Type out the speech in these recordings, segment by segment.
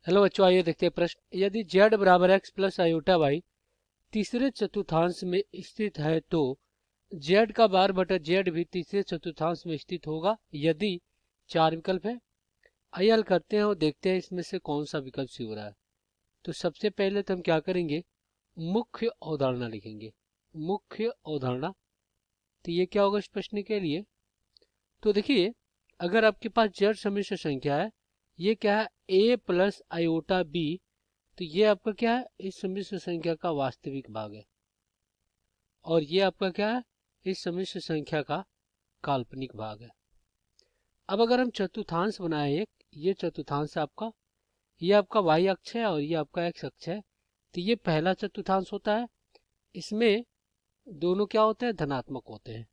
Hello बच्चों, आइए देखते हैं प्रश्न। यदि z बराबर x प्लस आयोटा वाई तीसरे चतुर्थांश में स्थित है तो z का बार बटा z भी तीसरे चतुर्थांश में स्थित होगा यदि। चार विकल्प है। आइए हल करते हैं और देखते हैं इसमें से कौन सा विकल्प सही हो रहा है। तो सबसे पहले तो हम क्या करेंगे, मुख्य अवधारणा लिखेंगे। मुख्य अवधारणा, तो ये क्या होगा इस प्रश्न के लिए। तो देखिए, अगर आपके पास z समिश्र संख्या है, ये क्या है a प्लस आयोटा b, तो ये आपका क्या है, इस समिश्र संख्या का वास्तविक भाग है। और ये आपका क्या है, इस समिश्र संख्या का काल्पनिक भाग है। अब अगर हम चतुर्थांश बनाए एक, ये चतुर्थांश आपका, ये आपका y अक्ष है और ये आपका x अक्ष है। तो ये पहला चतुर्थांश होता है, इसमें दोनों क्या होते हैं, धनात्मक होते हैं।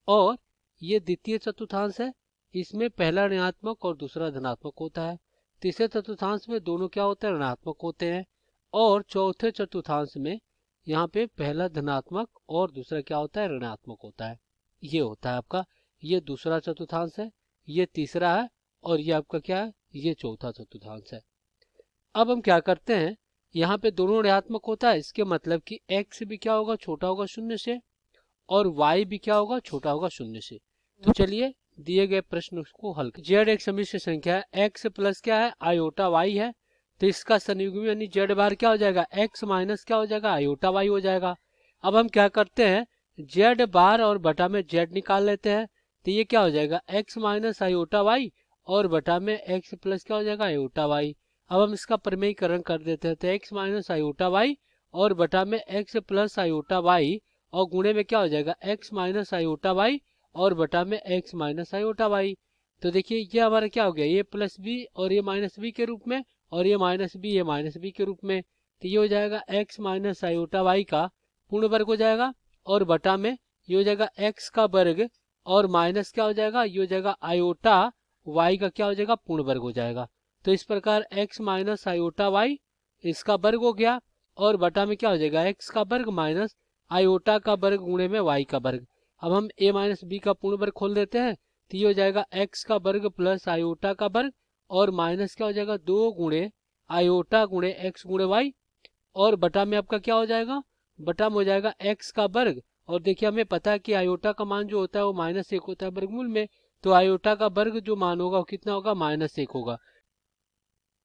और ये द्वितीय चतुर्थांश है, इसमें पहला ऋणात्मक और दूसरा धनात्मक होता है। तीसरे चतुर्थांश में दोनों क्या होते हैं, ऋणात्मक होते हैं। और चौथे चतुर्थांश में यहाँ पे पहला धनात्मक और दूसरा क्या होता है, ऋणात्मक होता है। ये होता है आपका, ये दूसरा चतुर्थांश है, ये तीसरा है, और ये आपका क्या है, ये चौथा चतुर्थांश है। अब हम क्या करते हैं, यहाँ पे दोनों ऋणात्मक होता है, इसके मतलब कि x भी क्या होगा, छोटा होगा शून्य से, और y भी क्या होगा, छोटा होगा शून्य से। तो चलिए दिए गए प्रश्न को हल करें। z एक समिश्र संख्या है, x प्लस क्या है, आयोटा y है। तो इसका संयुग्मी यानी z बार क्या हो जाएगा, x माइनस क्या हो जाएगा, आयोटा y हो जाएगा। अब हम क्या करते हैं, z बार और बटा में z निकाल लेते हैं। तो ये क्या हो जाएगा, x माइनस आयोटा y और बटा में x प्लस क्या हो जाएगा, आयोटा y। अब हम इसका प्रमेयीकरण कर देते हैं। तो x माइनस आयोटा y और बटा में x प्लस आयोटा y और गुणे में क्या हो जाएगा, x माइनस आयोटा y और बटा में x माइनस आयोटा y। तो देखिए ये हमारा क्या हो गया, ये प्लस बी और ये माइनस बी के रूप में, और ये माइनस बी ये माइनस बी के रूप में। तो ये हो जाएगा x माइनस आयोटा y का पूर्ण वर्ग हो जाएगा, और बटा में ये हो जाएगा x का वर्ग, और माइनस क्या हो जाएगा, ये हो जाएगा आयोटा y का क्या हो जाएगा, पूर्ण वर्ग हो जाएगा। तो इस प्रकार x माइनस आयोटा y इसका वर्ग हो गया, और बटा में क्या हो जाएगा, x का वर्ग माइनस आयोटा का वर्ग गुणे में y का वर्ग। अब हम a माइनस बी का पूर्ण वर्ग खोल देते हैं। तो ये हो जाएगा x का वर्ग प्लस आयोटा का वर्ग, और माइनस क्या हो जाएगा, 2 गुणे आयोटा गुणे x गुणे y, और बटा में आपका क्या हो जाएगा, बटा में हो जाएगा x का वर्ग। और देखिए हमें पता है कि आयोटा का मान जो होता है वो -1 होता है वर्गमूल में। तो आयोटा का वर्ग जो मान होगा वो कितना होगा, -1 होगा।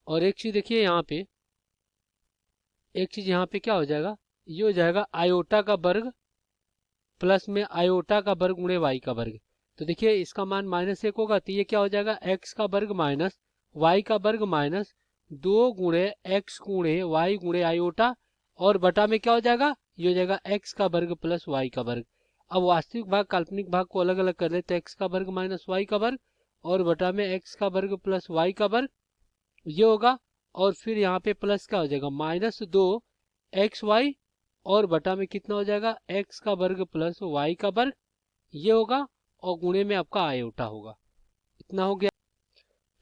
और एक चीज देखिए यहाँ पे, एक चीज यहाँ पे क्या हो जाएगा, ये हो जाएगा आयोटा का वर्ग प्लस में आयोटा का वर्ग गुणे वाई का वर्ग। तो देखिए इसका मान -1 होगा। तो ये क्या हो जाएगा, x का वर्ग माइनस वाई का वर्ग माइनस 2 गुणे x गुणे वाई गुणे आयोटा, और बटा में क्या हो जाएगा, ये हो जाएगा x का वर्ग प्लस वाई का वर्ग। अब वास्तविक भाग काल्पनिक भाग को अलग अलग कर ले, तो x का वर्ग माइनस वाई का वर्ग और बटा में x का वर्ग प्लस वाई का वर्ग ये होगा। और फिर यहाँ पे प्लस क्या हो जाएगा, -2 xy और बटा में कितना हो जाएगा, x का वर्ग प्लस y का वर्ग ये होगा, और गुणे में आपका आयोटा होगा। इतना हो गया।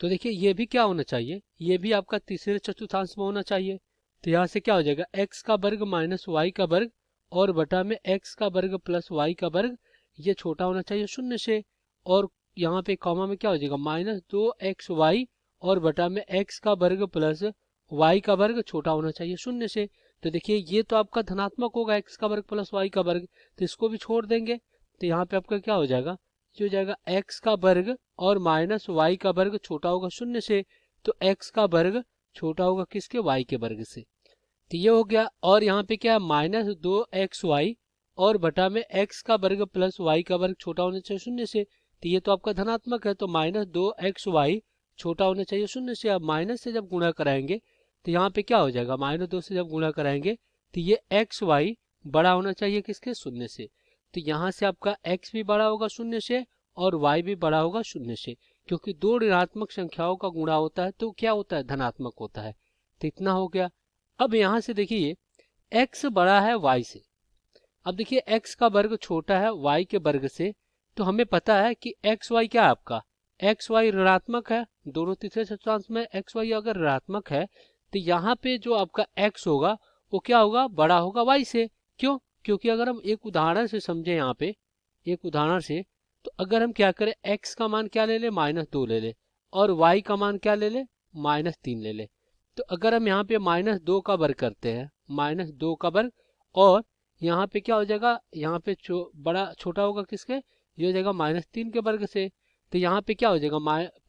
तो देखिए ये भी क्या होना चाहिए, ये भी आपका तीसरे चतुर्थांश में होना चाहिए। तो यहाँ से क्या हो जाएगा, x का वर्ग माइनस वाई का वर्ग और बटा में x का वर्ग प्लस वाई का वर्ग, ये छोटा होना चाहिए शून्य से। और यहाँ पे कॉमा में क्या हो जाएगा, -2xy और बटा में x का वर्ग प्लस y का वर्ग छोटा होना चाहिए शून्य से। तो देखिए ये तो आपका धनात्मक होगा, x का वर्ग प्लस y का वर्ग, तो इसको भी छोड़ देंगे। तो यहाँ पे आपका क्या हो जाएगा, ये हो जाएगा x का वर्ग और माइनस वाई का वर्ग छोटा होगा शून्य से। तो x का वर्ग छोटा होगा किसके, y के वर्ग से। तो ये हो गया। और यहाँ पे क्या है, -2xy और बटा में x का वर्ग प्लस y का वर्ग छोटा होना चाहिए शून्य से। तो ये तो आपका धनात्मक है, तो -2xy छोटा होना चाहिए शून्य से। अब माइनस से जब गुणा कराएंगे तो यहाँ पे क्या हो जाएगा, -2 से जब गुणा कराएंगे तो ये xy बड़ा होना चाहिए किसके, शून्य से। तो यहाँ से आपका x भी बड़ा होगा शून्य से और y भी बड़ा होगा शून्य से, क्योंकि दो ऋणात्मक संख्याओं का गुणा होता है तो क्या होता है, धनात्मक होता है। तो इतना हो गया। अब यहाँ से देखिए x बड़ा है y से। अब देखिए x का वर्ग छोटा है y के वर्ग से, तो हमें पता है कि एक्स वाई क्या है आपका, एक्स वाई ऋणात्मक है। दोनों तीसरे चतुर्थांश में एक्स वाई अगर ऋणात्मक है तो यहाँ पे जो आपका x होगा वो क्या होगा, बड़ा होगा y से। क्यों, क्योंकि अगर हम एक उदाहरण से समझे, यहाँ पे एक उदाहरण से, तो अगर हम क्या करें, x का मान क्या ले ले, -2 ले ले, और y का मान क्या ले ले, -3 ले ले। तो अगर हम यहाँ पे -2 का वर्ग करते हैं, -2 का वर्ग, और यहाँ पे क्या हो जाएगा, यहाँ पे बड़ा छोटा होगा किसके, ये हो जाएगा -3 के वर्ग से। तो यहाँ पे क्या हो जाएगा,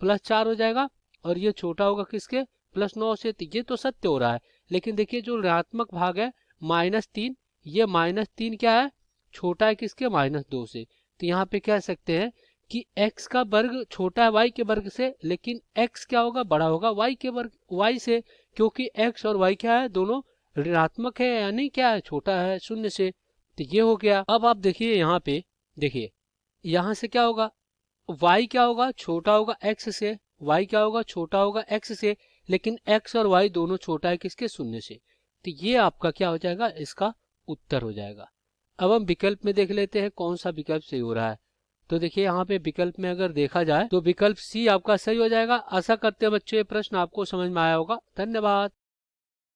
+4 हो जाएगा, और ये छोटा होगा किसके, +9 से। तो ये तो सत्य हो रहा है, लेकिन देखिए जो ऋणात्मक भाग है -3, ये -3 क्या है, छोटा है किसके, -2 से। तो यहाँ पे कह सकते हैं कि x का वर्ग छोटा है y के वर्ग से, लेकिन x क्या होगा, बड़ा होगा y के वर्ग, y से, क्योंकि x और y क्या है, दोनों ऋणात्मक है, यानी क्या है, छोटा है शून्य से। तो ये हो गया। अब आप देखिए यहाँ पे, देखिए यहाँ से क्या होगा, y क्या होगा, छोटा होगा x से, y क्या होगा, छोटा होगा x से, लेकिन x और y दोनों छोटा है किसके, शून्य से। तो ये आपका क्या हो जाएगा, इसका उत्तर हो जाएगा। अब हम विकल्प में देख लेते हैं कौन सा विकल्प सही हो रहा है। तो देखिए यहाँ पे विकल्प में अगर देखा जाए तो विकल्प सी आपका सही हो जाएगा। आशा करते हैं बच्चों ये प्रश्न आपको समझ में आया होगा। धन्यवाद।